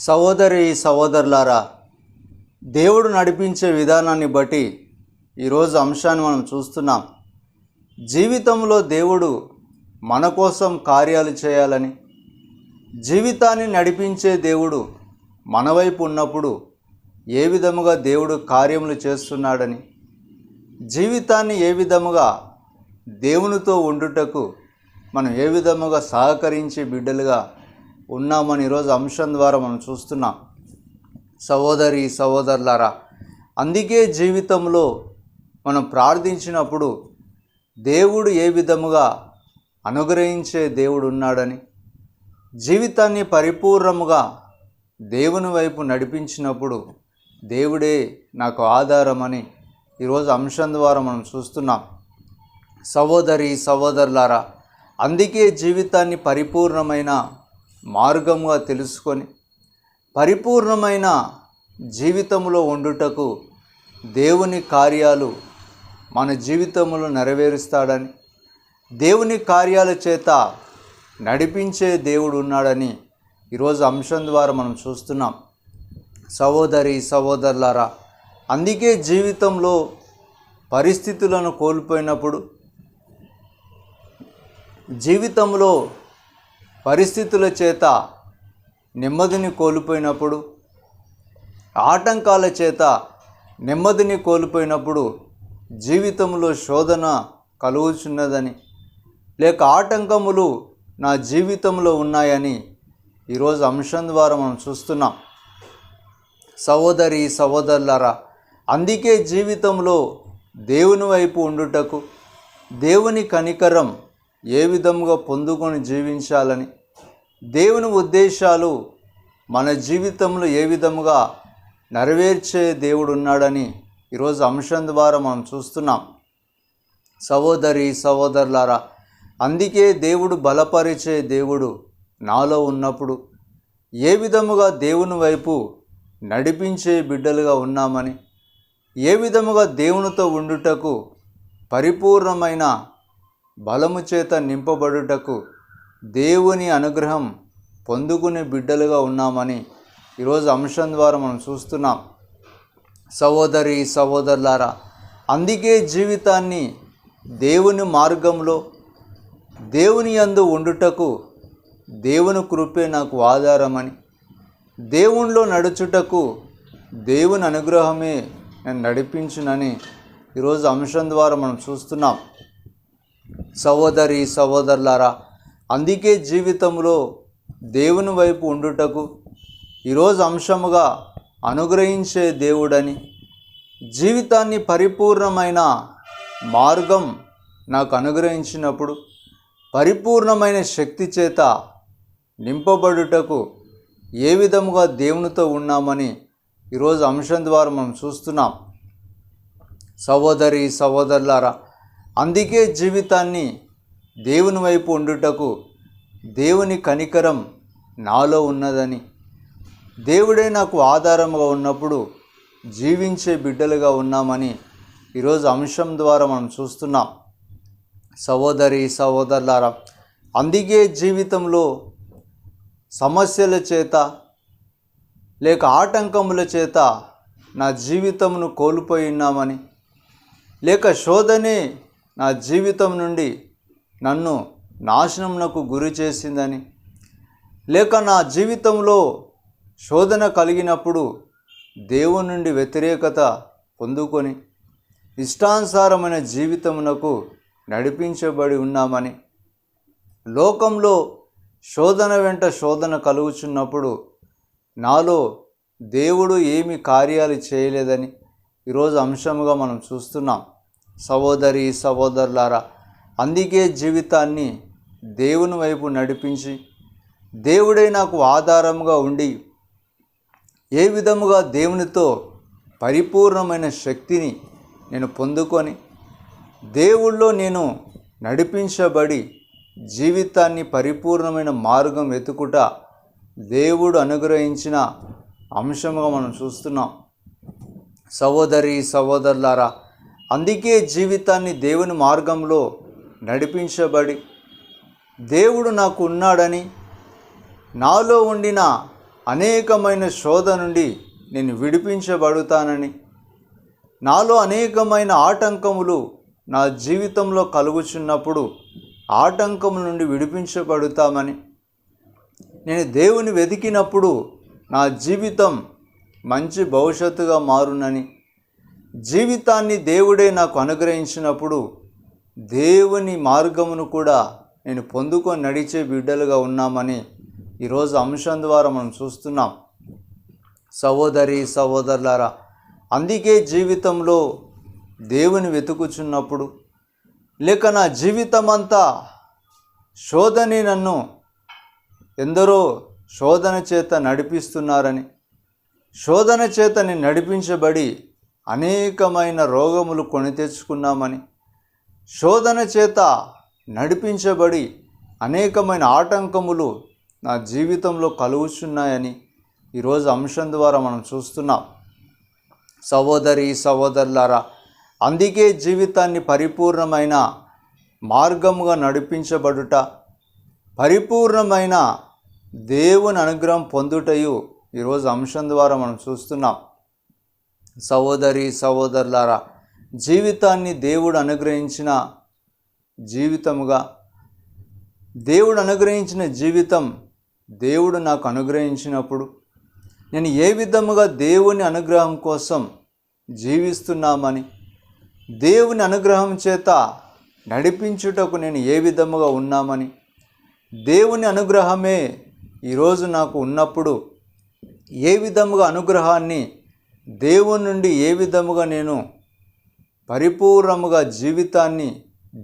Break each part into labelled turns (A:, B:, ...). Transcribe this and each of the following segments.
A: సహోదరి సహోదరులారా, దేవుడు నడిపించే విధానాన్ని బట్టి ఈరోజు అంశాన్ని మనం చూస్తున్నాం. జీవితంలో దేవుడు మన కోసం కార్యాలు చేయాలని, జీవితాన్ని నడిపించే దేవుడు మన వైపు ఉన్నప్పుడు ఏ విధముగా దేవుడు కార్యములు చేస్తున్నాడని, జీవితాన్ని ఏ విధముగా దేవునితో ఉండుటకు మనం ఏ విధముగా సహకరించే బిడ్డలుగా ఉన్నామని ఈరోజు అంశం ద్వారా మనం చూస్తున్నాం. సహోదరి సహోదరులారా, అందుకే జీవితంలో మనం ప్రార్థించినప్పుడు దేవుడు ఏ విధముగా అనుగ్రహించే దేవుడు ఉన్నాడని, జీవితాన్ని పరిపూర్ణముగా దేవుని వైపు నడిపించినప్పుడు దేవుడే నాకు ఆధారమని ఈరోజు అంశం ద్వారా మనం చూస్తున్నాం. సహోదరి సహోదరులారా, అందుకే జీవితాన్ని పరిపూర్ణమైన మార్గముగా తెలుసుకొని పరిపూర్ణమైన జీవితంలో ఉండుటకు దేవుని కార్యాలు మన జీవితంలో నెరవేరుస్తాడని, దేవుని కార్యాల చేత నడిపించే దేవుడు ఉన్నాడని ఈరోజు అంశం ద్వారా మనం చూస్తున్నాం. సహోదరి సహోదరులారా, అందుకే జీవితంలో పరిస్థితులను కోల్పోయినప్పుడు, జీవితంలో పరిస్థితుల చేత నెమ్మదిని కోల్పోయినప్పుడు, ఆటంకాల చేత నెమ్మదిని కోల్పోయినప్పుడు జీవితంలో శోధన కలుగుచున్నదని, లేక ఆటంకములు నా జీవితంలో ఉన్నాయని ఈరోజు అంశం ద్వారా మనం చూస్తున్నాం. సహోదరి సహోదరులారా, అందుకే జీవితంలో దేవుని వైపు ఉండుటకు, దేవుని కనికరం ఏ విధముగా పొందుకొని జీవించాలని, దేవుని ఉద్దేశాలు మన జీవితంలో ఏ విధముగా నెరవేర్చే దేవుడు ఉన్నాడని ఈరోజు అంశం ద్వారా మనం చూస్తున్నాం. సహోదరి సహోదరులారా, అందుకే దేవుడు బలపరిచే దేవుడు నాలో ఉన్నప్పుడు ఏ విధముగా దేవుని వైపు నడిపించే బిడ్డలుగా ఉన్నామని, ఏ విధముగా దేవునితో ఉండుటకు పరిపూర్ణమైన బలము చేత నింపబడుటకు దేవుని అనుగ్రహం పొందుకునే బిడ్డలుగా ఉన్నామని ఈరోజు అంశం ద్వారా మనం చూస్తున్నాం. సహోదరి సహోదరులారా, అందుకే జీవితాన్ని దేవుని మార్గంలో దేవుని యందు ఉండుటకు దేవుని కృపే నాకు ఆధారమని, దేవునిలో నడుచుటకు దేవుని అనుగ్రహమే నేను నడిపించునని ఈరోజు అంశం ద్వారా మనం చూస్తున్నాం. సహోదరి సహోదరులారా, అందుకే జీవితంలో దేవుని వైపు ఉండుటకు ఈరోజు అంశముగా అనుగ్రహించే దేవుడని, జీవితాన్ని పరిపూర్ణమైన మార్గం నాకు అనుగ్రహించినప్పుడు పరిపూర్ణమైన శక్తి చేత నింపబడుటకు ఏ విధముగా దేవునితో ఉన్నామని ఈరోజు అంశం ద్వారా మనం చూస్తున్నాం. సహోదరి సహోదరులారా, అందుకే జీవితాన్ని దేవుని వైపు ఉండుటకు దేవుని కనికరం నాలో ఉన్నదని, దేవుడే నాకు ఆధారంగా ఉన్నప్పుడు జీవించే బిడ్డలుగా ఉన్నామని ఈరోజు అంశం ద్వారా మనం చూస్తున్నాం. సహోదరి సహోదరులారా, అందుకే జీవితంలో సమస్యల చేత లేక ఆటంకముల చేత నా జీవితమును కోల్పోయి ఉన్నామని, లేక శోధనే నా జీవితం నుండి నన్ను నాశనమునకు గురి చేసిందని, లేక నా జీవితంలో శోధన కలిగినప్పుడు దేవుని నుండి వ్యతిరేకత పొందుకొని ఇష్టానుసారమైన జీవితమునకు నడిపించబడి ఉన్నామని, లోకంలో శోధన వెంట శోధన కలుగుచున్నప్పుడు నాలో దేవుడు ఏమి కార్యాలు చేయలేదని ఈరోజు అంశముగా మనం చూస్తున్నాం. సహోదరి సహోదరులారా, అందుకే జీవితాన్ని దేవుని వైపు నడిపించి దేవుడే నాకు ఆధారంగా ఉండి ఏ విధముగా దేవునితో పరిపూర్ణమైన శక్తిని నేను పొందుకొని దేవుళ్ళో నేను నడిపించబడి జీవితాన్ని పరిపూర్ణమైన మార్గం వెతుకుట దేవుడు అనుగ్రహించిన అంశముగా మనం చూస్తున్నాం. సహోదరి సహోదరులారా, అందుకే జీవితాన్ని దేవుని మార్గంలో నడిపించబడి దేవుడు నాకు ఉన్నాడని, నాలో ఉండిన అనేకమైన శోధ నుండి నేను విడిపించబడుతానని, నాలో అనేకమైన ఆటంకములు నా జీవితంలో కలుగుచున్నప్పుడు ఆటంకముల నుండి విడిపించబడుతామని, నేను దేవుని వెతికినప్పుడు నా జీవితం మంచి భవిష్యత్తుగా మారునని, జీవితాన్ని దేవుడే నాకు అనుగ్రహించినప్పుడు దేవుని మార్గమును కూడా నేను పొందుకొని నడిచే బిడ్డలుగా ఉన్నామని ఈరోజు అంశం ద్వారా మనం చూస్తున్నాం. సహోదరి సహోదరులారా, అందుకే జీవితంలో దేవుని వెతుకుచున్నప్పుడు, లేక నా జీవితమంతా శోధనే నన్ను ఎందరో శోధన చేత నడిపిస్తున్నారని, శోధన చేత నేను నడిపించబడి అనేకమైన రోగములు కొని తెచ్చుకున్నామని, శోధన చేత నడిపించబడి అనేకమైన ఆటంకములు నా జీవితంలో కలుగుచున్నాయని ఈరోజు అంశం ద్వారా మనం చూస్తున్నాం. సహోదరి సహోదరులారా, అందుకే జీవితాన్ని పరిపూర్ణమైన మార్గముగా నడిపించబడుట, పరిపూర్ణమైన దేవుని అనుగ్రహం పొందుటయు ఈరోజు అంశం ద్వారా మనం చూస్తున్నాం. సహోదరి సహోదరులారా, జీవితాన్ని దేవుడు అనుగ్రహించిన జీవితముగా, దేవుడు అనుగ్రహించిన జీవితం దేవుడు నాకు అనుగ్రహించినప్పుడు నేను ఏ విధముగా దేవుని అనుగ్రహం కోసం జీవిస్తున్నామని, దేవుని అనుగ్రహం చేత నడిపించుటకు నేను ఏ విధముగా ఉన్నామని, దేవుని అనుగ్రహమే ఈరోజు నాకు ఉన్నప్పుడు ఏ విధముగా అనుగ్రహాన్ని దేవుని నుండి ఏ విధముగా నేను పరిపూర్ణముగా జీవితాన్ని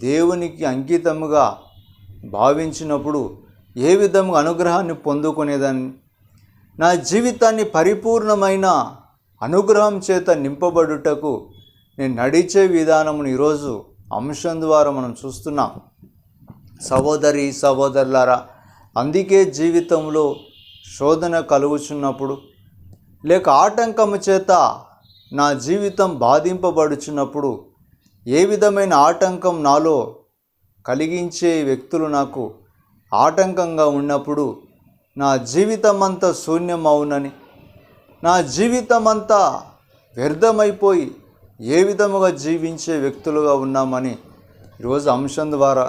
A: దేవునికి అంకితముగా భావించినప్పుడు ఏ విధముగా అనుగ్రహాన్ని పొందుకునేదాన్ని, నా జీవితాన్ని పరిపూర్ణమైన అనుగ్రహం చేత నింపబడుటకు నేను నడిచే విధానమును ఈరోజు అంశం ద్వారా మనం చూస్తున్నాం. సహోదరి సహోదరులారా, అందుకే జీవితంలో శోధన కలుగుచున్నప్పుడు, లేక ఆటంకము చేత నా జీవితం బాధింపబడుచున్నప్పుడు, ఏ విధమైన ఆటంకం నాలో కలిగించే వ్యక్తులు నాకు ఆటంకంగా ఉన్నప్పుడు నా జీవితం అంతా శూన్యం అవునని, నా జీవితం అంతా వ్యర్థమైపోయి ఏ విధముగా జీవించే వ్యక్తులుగా ఉన్నామని ఈరోజు అంశం ద్వారా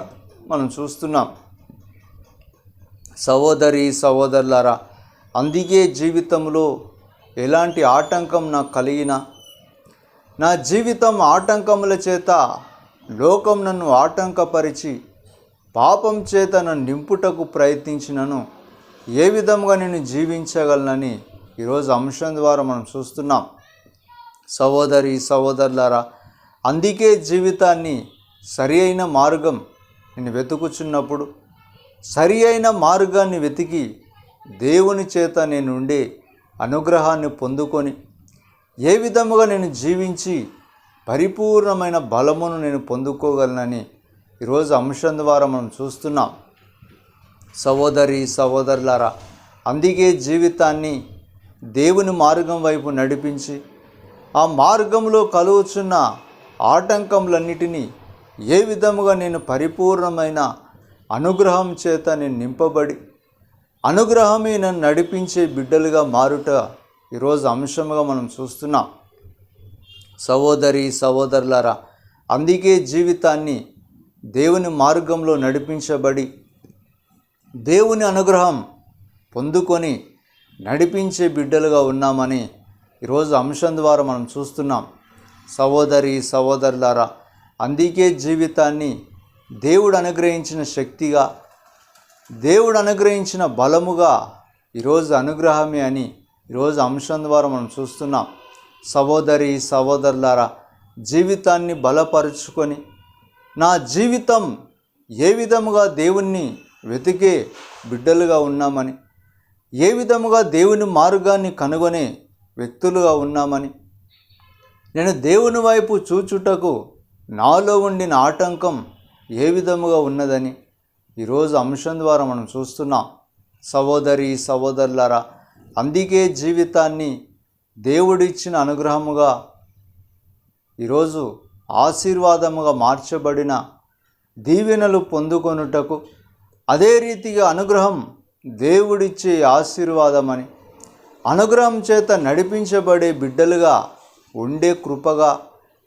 A: మనం చూస్తున్నాం. సహోదరి సహోదరులారా, అందుకే జీవితంలో ఎలాంటి ఆటంకం నాకు కలిగినా, నా జీవితం ఆటంకముల చేత లోకం నన్ను ఆటంకపరిచి పాపం చేత నన్ను నింపుటకు ప్రయత్నించినను ఏ విధంగా నేను జీవించగలనని ఈరోజు అంశం ద్వారా మనం చూస్తున్నాం. సహోదరి సహోదరులారా, అందుకే జీవితాన్ని సరి అయిన మార్గం నేను వెతుకుచున్నప్పుడు, సరి అయిన మార్గాన్ని వెతికి దేవుని చేత నేను ఉండే అనుగ్రహాన్ని పొందుకొని ఏ విధముగా నేను జీవించి పరిపూర్ణమైన బలమును నేను పొందుకోగలనని ఈరోజు అంశం ద్వారా మనం చూస్తున్నాం. సహోదరి సహోదరులారా, అందుకే జీవితాన్ని దేవుని మార్గం వైపు నడిపించి ఆ మార్గంలో కలుగుచున్న ఆటంకములన్నిటినీ ఏ విధముగా నేను పరిపూర్ణమైన అనుగ్రహం చేత నేను నింపబడి అనుగ్రహమే నన్ను నడిపించే బిడ్డలుగా మారుట ఈరోజు అంశంగా మనం చూస్తున్నాం. సహోదరి సహోదరులారా, అందుకే జీవితాన్ని దేవుని మార్గంలో నడిపించబడి దేవుని అనుగ్రహం పొందుకొని నడిపించే బిడ్డలుగా ఉన్నామని ఈరోజు అంశం ద్వారా మనం చూస్తున్నాం. సహోదరి సహోదరులారా, అందుకే జీవితాన్ని దేవుడు అనుగ్రహించిన శక్తిగా, దేవుడు అనుగ్రహించిన బలముగా ఈరోజు అనుగ్రహమే అని ఈరోజు అంశం ద్వారా మనం చూస్తున్నాం. సహోదరి సహోదరులారా, జీవితాన్ని బలపరుచుకొని నా జీవితం ఏ విధముగా దేవుణ్ణి వెతికే బిడ్డలుగా ఉన్నామని, ఏ విధముగా దేవుని మార్గాన్ని కనుగొనే వ్యక్తులుగా ఉన్నామని, నేను దేవుని వైపు చూచుటకు నాలో ఉండిన ఆటంకం ఏ విధముగా ఉన్నదని ఈరోజు అంశం ద్వారా మనం చూస్తున్నాం. సహోదరి సహోదరులారా, అందుకే జీవితాన్ని దేవుడిచ్చిన అనుగ్రహముగా ఈరోజు ఆశీర్వాదముగా మార్చబడిన దీవెనలు పొందుకొనుటకు, అదే రీతిగా అనుగ్రహం దేవుడిచ్చే ఆశీర్వాదమని, అనుగ్రహం చేత నడిపించబడే బిడ్డలుగా ఉండే కృపగా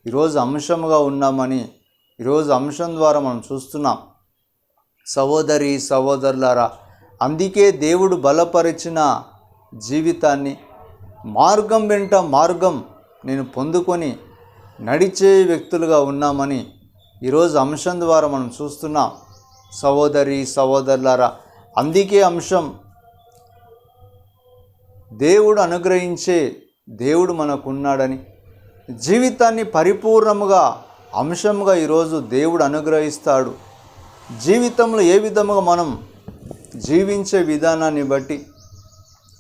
A: ఈరోజు అంశంగా ఉన్నామని ఈరోజు అంశం ద్వారా మనం చూస్తున్నాం. సహోదరి సహోదరులారా, అందుకే దేవుడు బలపరిచిన జీవితాన్ని మార్గం వెంట మార్గం నేను పొందుకొని నడిచే వ్యక్తులుగా ఉన్నామని ఈరోజు అంశం ద్వారా మనం చూస్తున్నాం. సహోదరి సహోదరులారా, అందుకే అంశం దేవుడు అనుగ్రహించే దేవుడు మనకున్నాడని, జీవితాన్ని పరిపూర్ణముగా అంశంగా ఈరోజు దేవుడు అనుగ్రహిస్తాడు. జీవితంలో ఏ విధముగా మనం జీవించే విధానాన్ని బట్టి,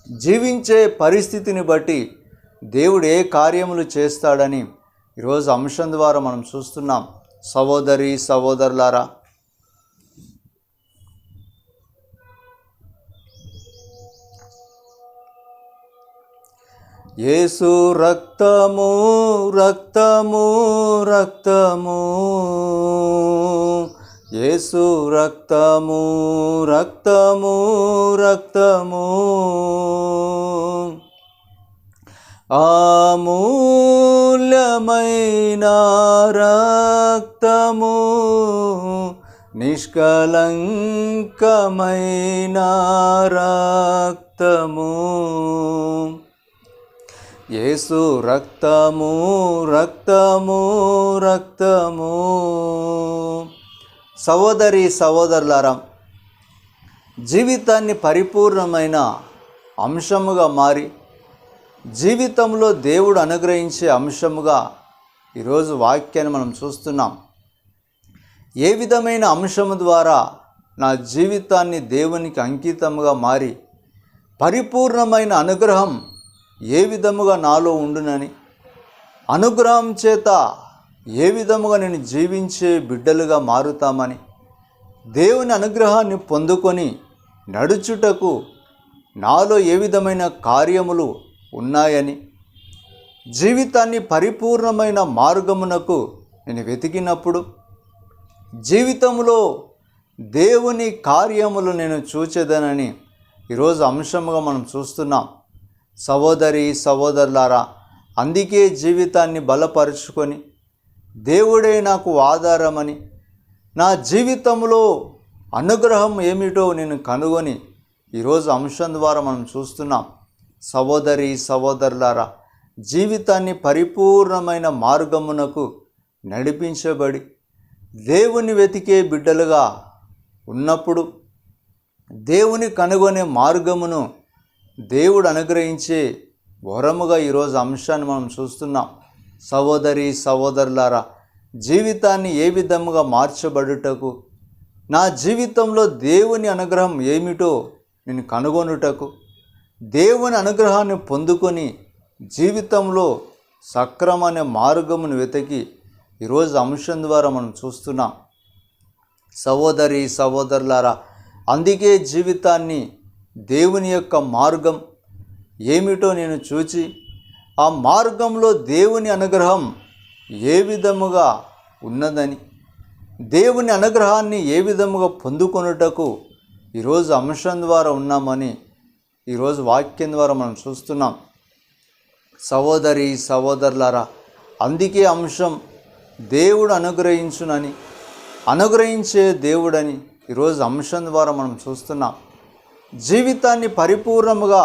A: జీవించే పరిస్థితిని బట్టి దేవుడు ఏ కార్యములు చేస్తాడని ఈరోజు అంశం ద్వారా మనం చూస్తున్నాం. సహోదరి సహోదరులారా, యేసు రక్తము రక్తము రక్తము, యేసు రక్తము రక్తము రక్తము, అమూల్యమైన రక్తము, నిష్కలంకమైన రక్తము, యేసు రక్తము రక్తము రక్తము. సహోదరి సహోదరులారా, జీవితాన్ని పరిపూర్ణమైన అంశముగా మారి జీవితంలో దేవుడు అనుగ్రహించే అంశముగా ఈరోజు వాక్యాన్ని మనం చూస్తున్నాం. ఏ విధమైన అంశము ద్వారా నా జీవితాన్ని దేవునికి అంకితముగా మారి పరిపూర్ణమైన అనుగ్రహం ఏ విధముగా నాలో ఉండునని, అనుగ్రహం చేత ఏ విధముగా నేను జీవించే బిడ్డలుగా మారుతామని, దేవుని అనుగ్రహాన్ని పొందుకొని నడుచుటకు నాలో ఏ విధమైన కార్యములు ఉన్నాయని, జీవితాన్ని పరిపూర్ణమైన మార్గమునకు నేను వెతికినప్పుడు జీవితంలో దేవుని కార్యములు నేను చూచేదనని ఈరోజు అంశముగా మనం చూస్తున్నాం. సహోదరి సహోదరులారా, అందుకే జీవితాన్ని బలపరుచుకొని దేవుడే నాకు ఆధారమని, నా జీవితంలో అనుగ్రహం ఏమిటో నేను కనుగొని ఈరోజు అంశం ద్వారా మనం చూస్తున్నాం. సహోదరి సహోదరులారా, జీవితాన్ని పరిపూర్ణమైన మార్గమునకు నడిపించబడి దేవుని వెతికే బిడ్డలుగా ఉన్నప్పుడు దేవుని కనుగొనే మార్గమును దేవుడు అనుగ్రహించే వరముగా ఈరోజు అంశాన్ని మనం చూస్తున్నాం. సహోదరి సహోదరులారా, జీవితాన్ని ఏ విధముగా మార్చబడుటకు, నా జీవితంలో దేవుని అనుగ్రహం ఏమిటో నేను కనుగొనుటకు, దేవుని అనుగ్రహాన్ని పొందుకొని జీవితంలో సక్రమమైన మార్గమును వెతికి ఈరోజు అంశం ద్వారా మనం చూస్తున్నాం. సహోదరి సహోదరులారా, అందుకే జీవితాన్ని దేవుని యొక్క మార్గం ఏమిటో నేను చూచి ఆ మార్గంలో దేవుని అనుగ్రహం ఏ విధముగా ఉన్నదని, దేవుని అనుగ్రహాన్ని ఏ విధముగా పొందుకొనుటకు ఈరోజు అంశం ద్వారా ఉన్నామని ఈరోజు వాక్యం ద్వారా మనం చూస్తున్నాం. సహోదరి సహోదరులారా, అందుకే అంశం దేవుడు అనుగ్రహించునని, అనుగ్రహించే దేవుడని ఈరోజు అంశం ద్వారా మనం చూస్తున్నాం. జీవితాన్ని పరిపూర్ణముగా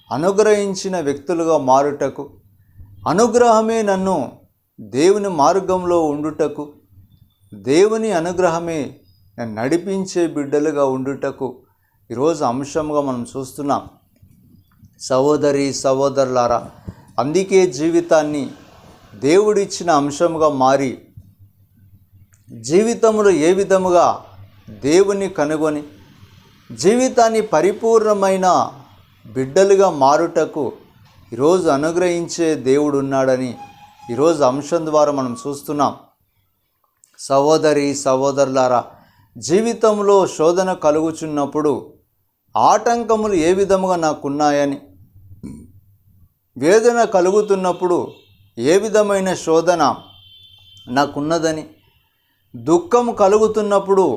A: అనుగ్రహించిన వ్యక్తులుగా మారుటకు, అనుగ్రహమే నన్ను దేవుని మార్గంలో ఉండుటకు, దేవుని అనుగ్రహమే నన్ను నడిపించే బిడ్డలుగా ఉండుటకు ఈరోజు అంశంగా మనం చూస్తున్నాం. సహోదరి సహోదరులారా, అందుకే జీవితాన్ని దేవుడిచ్చిన అంశంగా మారి జీవితంలో ఏ విధముగా దేవుని కనుగొని జీవితాన్ని పరిపూర్ణమైన బిడ్డలుగా మారుటకు ఈరోజు అనుగ్రహించే దేవుడు ఉన్నాడని ఈరోజు అంశం ద్వారా మనం చూస్తున్నాం. సహోదరి సహోదరులారా, జీవితంలో శోధన కలుగుచున్నప్పుడు ఆటంకములు ఏ విధముగా నాకున్నాయని, వేదన కలుగుతున్నప్పుడు ఏ విధమైన శోధన నాకున్నదని, దుఃఖం కలుగుతున్నప్పుడు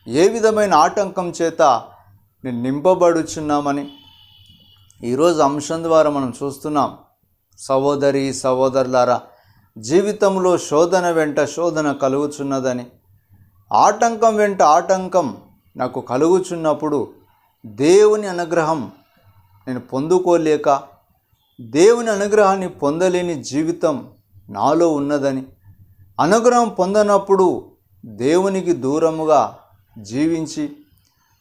A: ఏ విధమైన ఆటంకం చేత నేను నింపబడుచున్నామని, ఈరోజు అంశం ద్వారా మనం చూస్తున్నాం, సహోదరి సహోదరులారా, జీవితంలో శోధన వెంట శోధన కలుగుచున్నదని, ఆటంకం వెంట ఆటంకం నాకు కలుగుచున్నప్పుడు దేవుని అనుగ్రహం నేను పొందుకోలేక, దేవుని అనుగ్రహాన్ని పొందలేని జీవితం నాలో ఉన్నదని, అనుగ్రహం పొందనప్పుడు దేవునికి దూరముగా జీవించి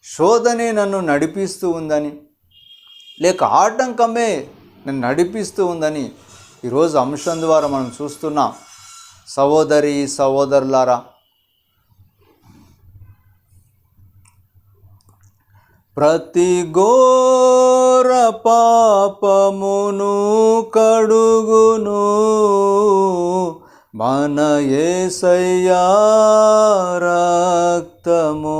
A: శోధనే నన్ను నడిపిస్తూ ఉందని, లేక ఆటంకమే నన్ను నడిపిస్తూ ఉందని ఈరోజు అంశం ద్వారా మనం చూస్తున్నాం. సహోదరి సహోదరులారా, ప్రతి ఘోర పాపమును కడుగును మన యేసయ్యా రక్తము.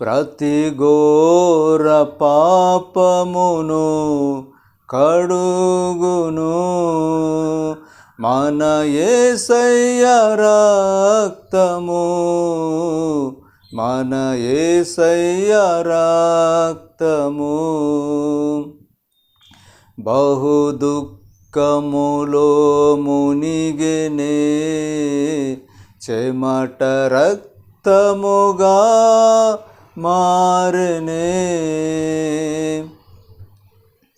A: ప్రతి ఘోర పాపమును కడుగును మన యేసయ్యా రక్తము, మన యేసయ్యా రక్తము. బహు దుఃఖములో మునిగెనే, చెమట రక్తముగా మారెనే.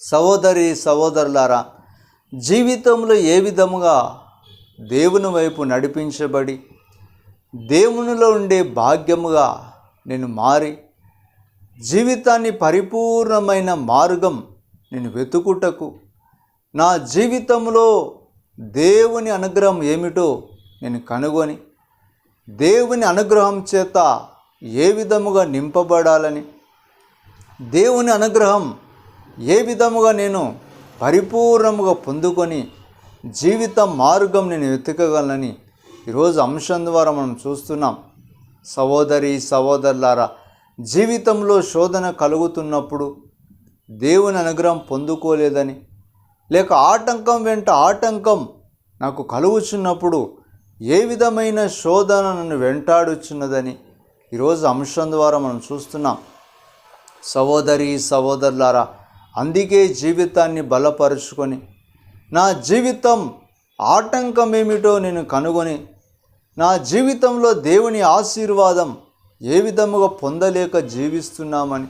A: సహోదరి సహోదరులారా, జీవితంలో ఏ విధముగా దేవుని వైపు నడిపించబడి దేవునిలో ఉండే భాగ్యముగా నేను మారి జీవితాన్ని పరిపూర్ణమైన మార్గం నేను వెతుకుటకు, నా జీవితంలో దేవుని అనుగ్రహం ఏమిటో నేను కనుగొని దేవుని అనుగ్రహం చేత ఏ విధముగా నింపబడాలని, దేవుని అనుగ్రహం ఏ విధముగా నేను పరిపూర్ణముగా పొందుకొని జీవిత మార్గం నేను వెతకగలనని ఈరోజు అంశం ద్వారా మనం చూస్తున్నాం. సహోదరి సహోదరులారా, జీవితంలో శోధన కలుగుతున్నప్పుడు దేవుని అనుగ్రహం పొందుకోలేదని, లేక ఆటంకం వెంట ఆటంకం నాకు కలుగుచున్నప్పుడు ఏ విధమైన శోధన నన్ను వెంటాడుచున్నదని ఈరోజు అంశం ద్వారా మనం చూస్తున్నాం. సహోదరి సహోదరులారా, అందుకే జీవితాన్ని బలపరుచుకొని నా జీవితం ఆటంకం ఏమిటో నేను కనుగొని నా జీవితంలో దేవుని ఆశీర్వాదం ఏ విధముగా పొందలేక జీవిస్తున్నామని,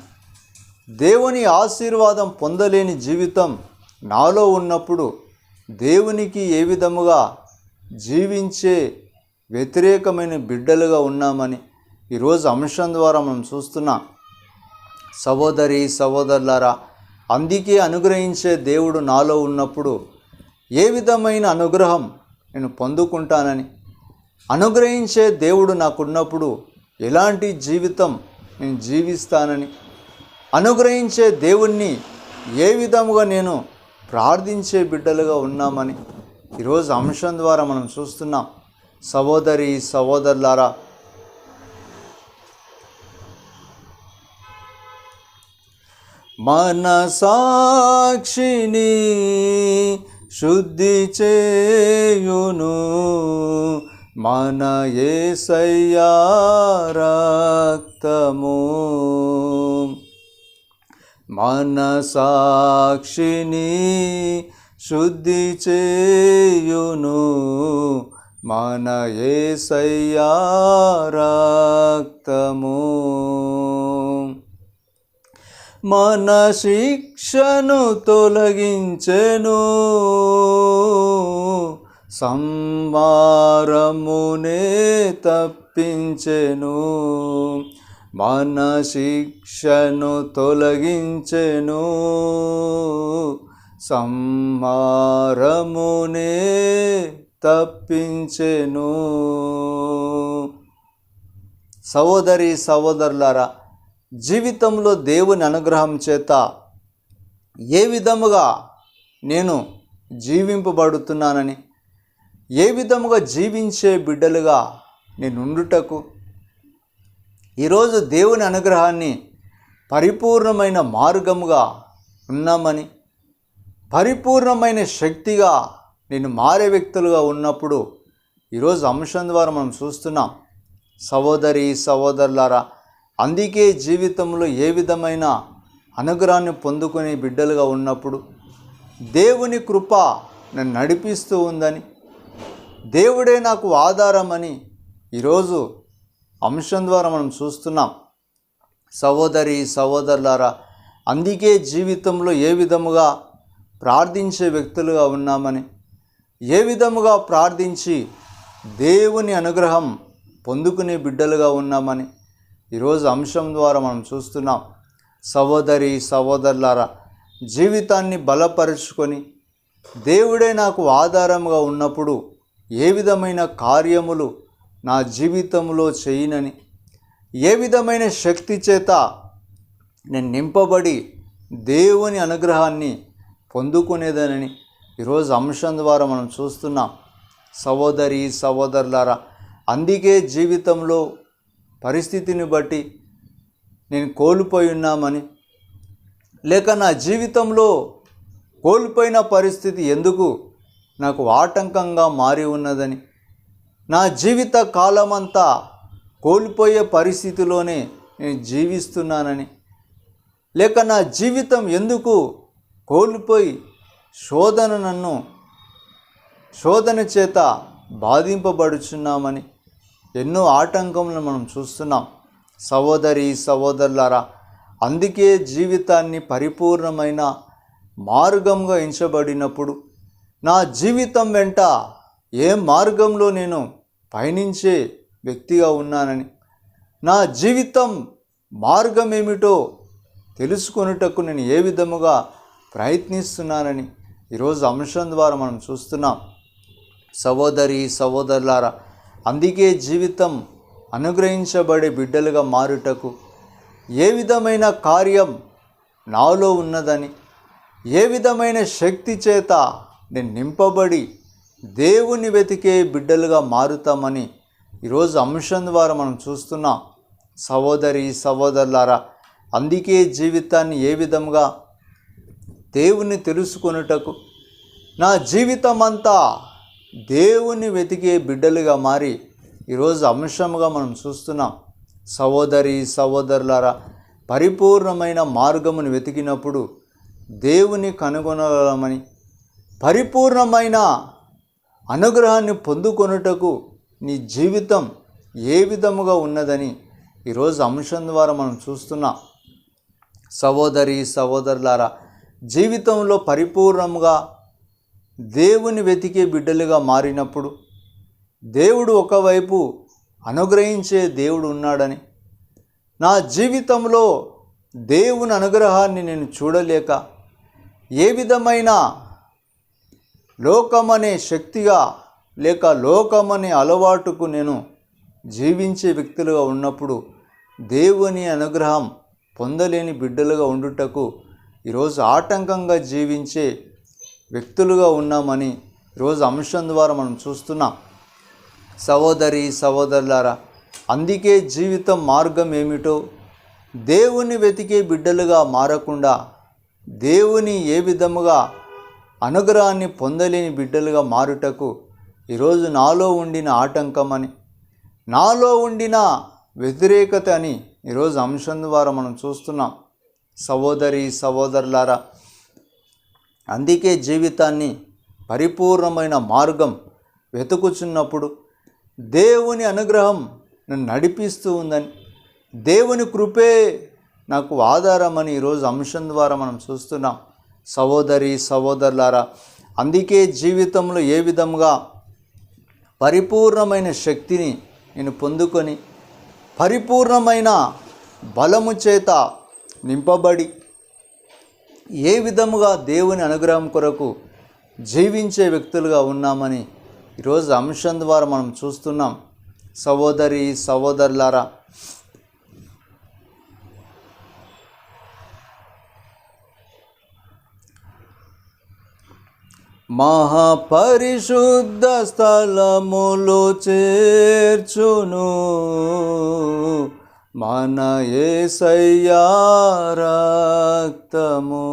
A: దేవుని ఆశీర్వాదం పొందలేని జీవితం నాలో ఉన్నప్పుడు దేవునికి ఏ విధముగా జీవించే వ్యతిరేకమైన బిడ్డలుగా ఉన్నామని ఈరోజు అంశం ద్వారా మనం చూస్తున్నాం. సహోదరి సహోదరులారా, అందుకే అనుగ్రహించే దేవుడు నాలో ఉన్నప్పుడు ఏ విధమైన అనుగ్రహం నేను పొందుకుంటానని, అనుగ్రహించే దేవుడు నాకున్నప్పుడు ఎలాంటి జీవితం నేను జీవిస్తానని, అనుగ్రహించే దేవుణ్ణి ఏ విధముగా నేను ప్రార్థించే బిడ్డలుగా ఉన్నామని ఈరోజు అంశం ద్వారా మనం చూస్తున్నాం. సహోదరి సహోదరులారా, మన సాక్షిని శుద్ధి చేయును మన యేసయ్యా రక్తము, మన సాక్షిని శుద్ధి చేయును మన యేసయ్యా రక్తము. మన శిక్షను తొలగించెను సంహారమునే తప్పించెను, మన శిక్షను తొలగించెను సంహారమునే తప్పించెను. సహోదరి సహోదరులారా, జీవితంలో దేవుని అనుగ్రహం చేత ఏ విధముగా నేను జీవింపబడుతున్నానని, ఏ విధముగా జీవించే బిడ్డలుగా నేను ఉండుటకు ఈరోజు దేవుని అనుగ్రహాన్ని పరిపూర్ణమైన మార్గముగా ఉన్నామని, పరిపూర్ణమైన శక్తిగా నేను మారే వ్యక్తులుగా ఉన్నప్పుడు ఈరోజు అంశం ద్వారా మనం చూస్తున్నాం. సహోదరి సహోదరులారా, అందుకే జీవితంలో ఏ విధమైన అనుగ్రహాన్ని పొందుకునే బిడ్డలుగా ఉన్నప్పుడు దేవుని కృప నన్ను నడిపిస్తూ ఉందని, దేవుడే నాకు ఆధారమని ఈరోజు అంశం ద్వారా మనం చూస్తున్నాం. సహోదరి సహోదరులారా, అందుకే జీవితంలో ఏ విధముగా ప్రార్థించే వ్యక్తులుగా ఉన్నామని, ఏ విధముగా ప్రార్థించి దేవుని అనుగ్రహం పొందుకునే బిడ్డలుగా ఉన్నామని ఈరోజు అంశం ద్వారా మనం చూస్తున్నాం. సహోదరి సహోదరులారా, జీవితాన్ని బలపరుచుకొని దేవుడే నాకు ఆధారముగా ఉన్నప్పుడు ఏ విధమైన కార్యములు నా జీవితంలో చేయనని, ఏ విధమైన శక్తి చేత నేను నింపబడి దేవుని అనుగ్రహాన్ని పొందుకునేదనని ఈరోజు అంశం ద్వారా మనం చూస్తున్నాం. సహోదరి సహోదరులారా, అందుకే జీవితంలో పరిస్థితిని బట్టి నేను కోల్పోయి ఉన్నామని, లేక నా జీవితంలో కోల్పోయిన పరిస్థితి ఎందుకు నాకు ఆటంకంగా మారి ఉన్నదని, నా జీవిత కాలమంతా కోల్పోయే పరిస్థితిలోనే నేను జీవిస్తున్నానని, లేక నా జీవితం ఎందుకు కోల్పోయి శోధన చేత బాధింపబడుచున్నామని ఎన్నో ఆటంకములను మనం చూస్తున్నాం. సహోదరి సహోదరులారా, అందుకే జీవితాన్ని పరిపూర్ణమైన మార్గంగా ఎంచబడినప్పుడు నా జీవితం వెంట ఏ మార్గంలో నేను పయనించే వ్యక్తిగా ఉన్నానని, నా జీవితం మార్గం ఏమిటో తెలుసుకొనుటకు నేను ఏ విధముగా ప్రయత్నిస్తున్నానని ఈరోజు అంశం ద్వారా మనం చూస్తున్నాం. సహోదరి సహోదరులారా, అందుకే జీవితం అనుగ్రహించబడే బిడ్డలుగా మారుటకు ఏ విధమైన కార్యం నాలో ఉన్నదని, ఏ విధమైన శక్తి చేత నేను నింపబడి దేవుని వెతికే బిడ్డలుగా మారుతామని ఈరోజు అంశం ద్వారా మనం చూస్తున్నాం. సహోదరి సహోదరులారా, అందుకే జీవితాన్ని ఏ విధంగా దేవుని తెలుసుకొనుటకు నా జీవితం అంతా దేవుని వెతికే బిడ్డలుగా మారి ఈరోజు అంశంగా మనం చూస్తున్నాం. సహోదరి సహోదరులారా, పరిపూర్ణమైన మార్గమును వెతికినప్పుడు దేవుని కనుగొనగలమని, పరిపూర్ణమైన అనుగ్రహాన్ని పొందుకొనుటకు నీ జీవితం ఏ విధముగా ఉన్నదని ఈరోజు అంశం ద్వారా మనం చూస్తున్నాం. సహోదరి సహోదరులారా, జీవితంలో పరిపూర్ణంగా దేవుని వెతికే బిడ్డలుగా మారినప్పుడు దేవుడు ఒకవైపు అనుగ్రహించే దేవుడు ఉన్నాడని, నా జీవితంలో దేవుని అనుగ్రహాన్ని నేను చూడలేక ఏ విధమైన లోకమనే శక్తిగా లేక లోకమనే అలవాటుకు నేను జీవించే వ్యక్తులుగా ఉన్నప్పుడు దేవుని అనుగ్రహం పొందలేని బిడ్డలుగా ఉండుటకు ఈరోజు ఆటంకంగా జీవించే వ్యక్తులుగా ఉన్నామని ఈరోజు అంశం ద్వారా మనం చూస్తున్నాం. సహోదరి సహోదరులారా, అందుకే జీవితం మార్గం ఏమిటో దేవుని వెతికే బిడ్డలుగా మారకుండా దేవుని ఏ విధముగా అనుగ్రహాన్ని పొందలేని బిడ్డలుగా మారుటకు ఈరోజు నాలో ఉండిన ఆటంకమని, నాలో ఉండిన వ్యతిరేకత అని ఈరోజు అంశం ద్వారా మనం చూస్తున్నాం. సహోదరి సహోదరులారా, అందుకే జీవితాన్ని పరిపూర్ణమైన మార్గం వెతుకుచున్నప్పుడు దేవుని అనుగ్రహం నన్ను నడిపిస్తూ ఉందని, దేవుని కృపే నాకు ఆధారమని ఈరోజు అంశం ద్వారా మనం చూస్తున్నాం. సహోదరి సహోదరులారా, అందుకే జీవితంలో ఏ విధంగా పరిపూర్ణమైన శక్తిని నేను పొందుకొని పరిపూర్ణమైన బలము చేత నింపబడి ఏ విధముగా దేవుని అనుగ్రహం కొరకు జీవించే వ్యక్తులుగా ఉన్నామని ఈరోజు అంశం ద్వారా మనం చూస్తున్నాం. సహోదరి సహోదరులారా, మహాపరిశుద్ధ స్థలములో చేర్చును మన యేసయ్యా రక్తము.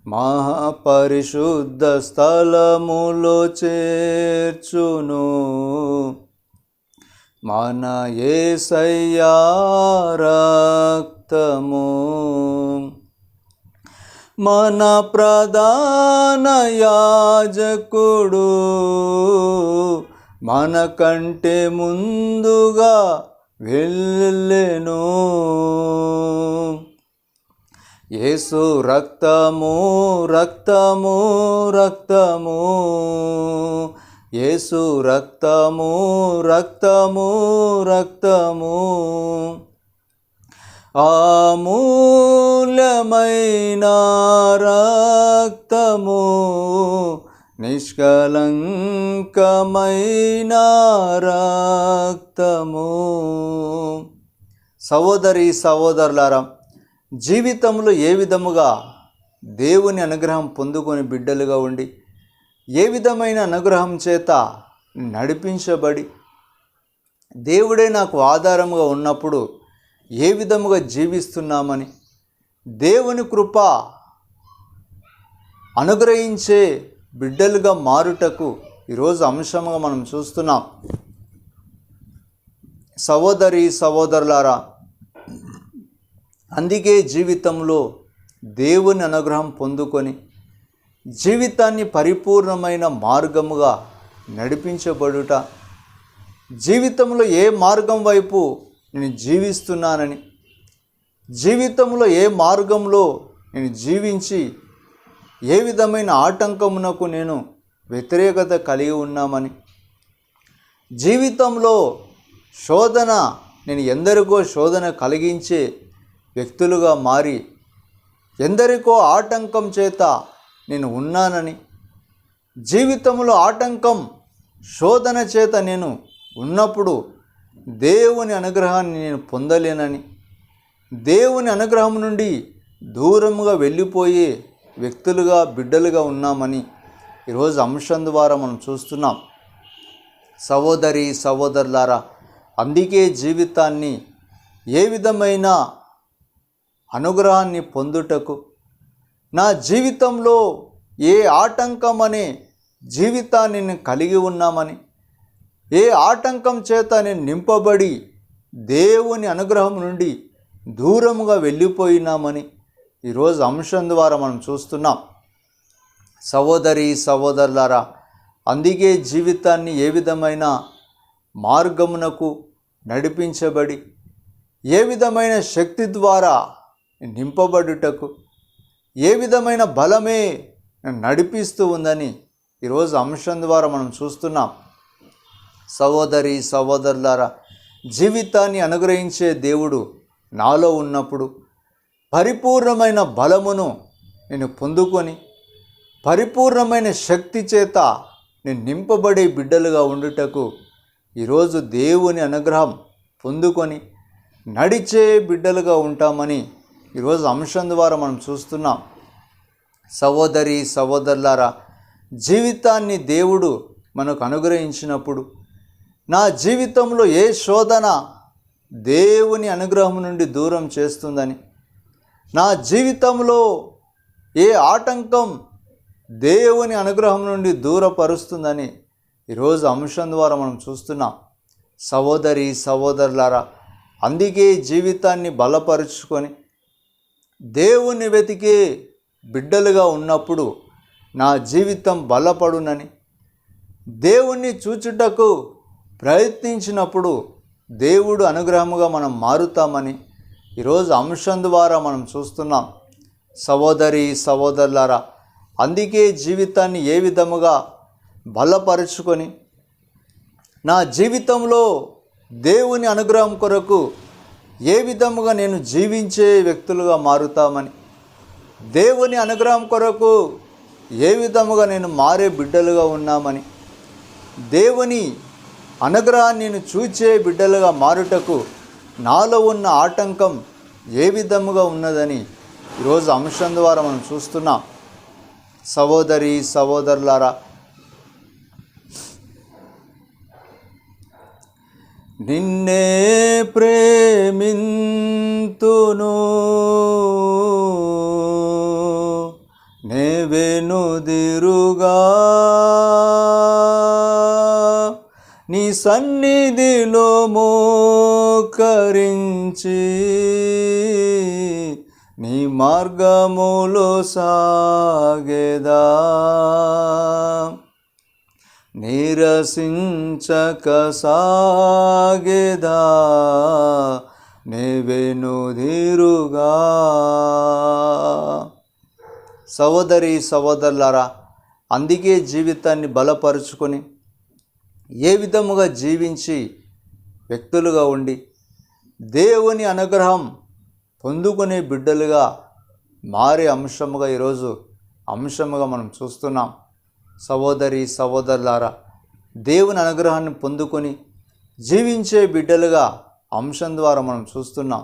A: మహాపరిశుద్ధ స్థలములో చేర్చును మన యేసయ్యా రక్తము. రక్తము. మన ప్రధాన యాజకుడు మనకంటే ముందుగా వెళ్ళెను. యేసు రక్తము రక్తము రక్తము, యేసు రక్తము రక్తము రక్తము, అమూల్యమైన రక్తము, నిష్కలంకమైన రక్తము. సహోదరి సహోదరులారా, జీవితంలో ఏ విధముగా దేవుని అనుగ్రహం పొందుకొని బిడ్డలుగా ఉండి ఏ విధమైన అనుగ్రహం చేత నడిపించబడి దేవుడే నాకు ఆధారముగా ఉన్నప్పుడు ఏ విధముగా జీవిస్తున్నామని దేవుని కృప అనుగ్రహించే బిడ్డలుగా మారుటకు ఈరోజు అంశంగా మనం చూస్తున్నాం. సహోదరి సహోదరులారా, అందుకే జీవితంలో దేవుని అనుగ్రహం పొందుకొని జీవితాన్ని పరిపూర్ణమైన మార్గముగా నడిపించబడుట, జీవితంలో ఏ మార్గం వైపు నేను జీవిస్తున్నానని, జీవితంలో ఏ మార్గంలో నేను జీవించి ఏ విధమైన ఆటంకమునకు నేను వ్యతిరేకత కలిగి ఉన్నామని, జీవితంలో శోధన నేను ఎందరికో శోధన కలిగించే వ్యక్తులుగా మారి ఎందరికో ఆటంకం చేత నేను ఉన్నానని, జీవితంలో ఆటంకం శోధన చేత నేను ఉన్నప్పుడు దేవుని అనుగ్రహాన్ని నేను పొందలేనని, దేవుని అనుగ్రహం నుండి దూరముగా వెళ్ళిపోయే వ్యక్తులుగా బిడ్డలుగా ఉన్నామని ఈరోజు అంశం ద్వారా మనం చూస్తున్నాం. సహోదరి సహోదరులారా, అందుకే జీవితాన్ని ఏ విధమైన అనుగ్రహాన్ని పొందుటకు, నా జీవితంలో ఏ ఆటంకం అనే జీవితాన్ని నేను కలిగి ఉన్నామని, ఏ ఆటంకం చేత నేను నింపబడి దేవుని అనుగ్రహం నుండి దూరముగా వెళ్ళిపోయినామని ఈరోజు అంశం ద్వారా మనం చూస్తున్నాం. సహోదరి సహోదరులారా, అందుకే జీవితాన్ని ఏ విధమైన మార్గమునకు నడిపించబడి ఏ విధమైన శక్తి ద్వారా నింపబడుటకు, ఏ విధమైన బలమే నడిపిస్తూ ఉందని ఈరోజు అంశం ద్వారా మనం చూస్తున్నాం. సహోదరి సహోదరులారా, జీవితాన్ని అనుగ్రహించే దేవుడు నాలో ఉన్నప్పుడు పరిపూర్ణమైన బలమును నేను పొందుకొని పరిపూర్ణమైన శక్తి చేత నేను నింపబడే బిడ్డలుగా ఉండుటకు ఈరోజు దేవుని అనుగ్రహం పొందుకొని నడిచే బిడ్డలుగా ఉంటామని ఈరోజు అంశం ద్వారా మనం చూస్తున్నాం. సహోదరి సహోదరులారా, జీవితాన్ని దేవుడు మనకు అనుగ్రహించినప్పుడు నా జీవితంలో ఏ శోధన దేవుని అనుగ్రహం నుండి దూరం చేస్తుందని, నా జీవితంలో ఏ ఆటంకం దేవుని అనుగ్రహం నుండి దూరపరుస్తుందని ఈరోజు అంశం ద్వారా మనం చూస్తున్నాం. సహోదరి సహోదరులారా, అందుకే జీవితాన్ని బలపరుచుకొని దేవుని వెతికే బిడ్డలుగా ఉన్నప్పుడు నా జీవితం బలపడునని, దేవుణ్ణి చూచుటకు ప్రయత్నించినప్పుడు దేవుడు అనుగ్రహముగా మనం మారుతామని ఈరోజు అంశం ద్వారా మనం చూస్తున్నాం. సహోదరి సహోదరులారా, అందుకే జీవితాన్ని ఏ విధముగా బలపరుచుకొని నా జీవితంలో దేవుని అనుగ్రహం కొరకు ఏ విధముగా నేను జీవించే వ్యక్తులుగా మారుతామని, దేవుని అనుగ్రహం కొరకు ఏ విధముగా నేను మారే బిడ్డలుగా ఉన్నామని, దేవుని అనుగ్రహాన్ని నేను చూచే బిడ్డలుగా మారుటకు నాలో ఉన్న ఆటంకం ఏ విధముగా ఉన్నదని ఈరోజు అంశం ద్వారా మనం చూస్తున్నాం. సహోదరి సహోదరులారా, నిన్నే ప్రేమింతును నే వెనుదిరుగా, నీ సన్నిధిలో మోకరించి మార్గములో సాగేదా, నిరసించక సాగేదా, నే వెనుదిరుగా. సహోదరి సహోదరులారా, అందుకే జీవితాన్ని బలపరుచుకొని ఏ విధముగా జీవించి వ్యక్తులుగా ఉండి దేవుని అనుగ్రహం పొందుకునే బిడ్డలుగా మారే అంశముగా మనం చూస్తున్నాం. సహోదరి సహోదరులారా, దేవుని అనుగ్రహాన్ని పొందుకొని జీవించే బిడ్డలుగా అంశం ద్వారా మనం చూస్తున్నాం.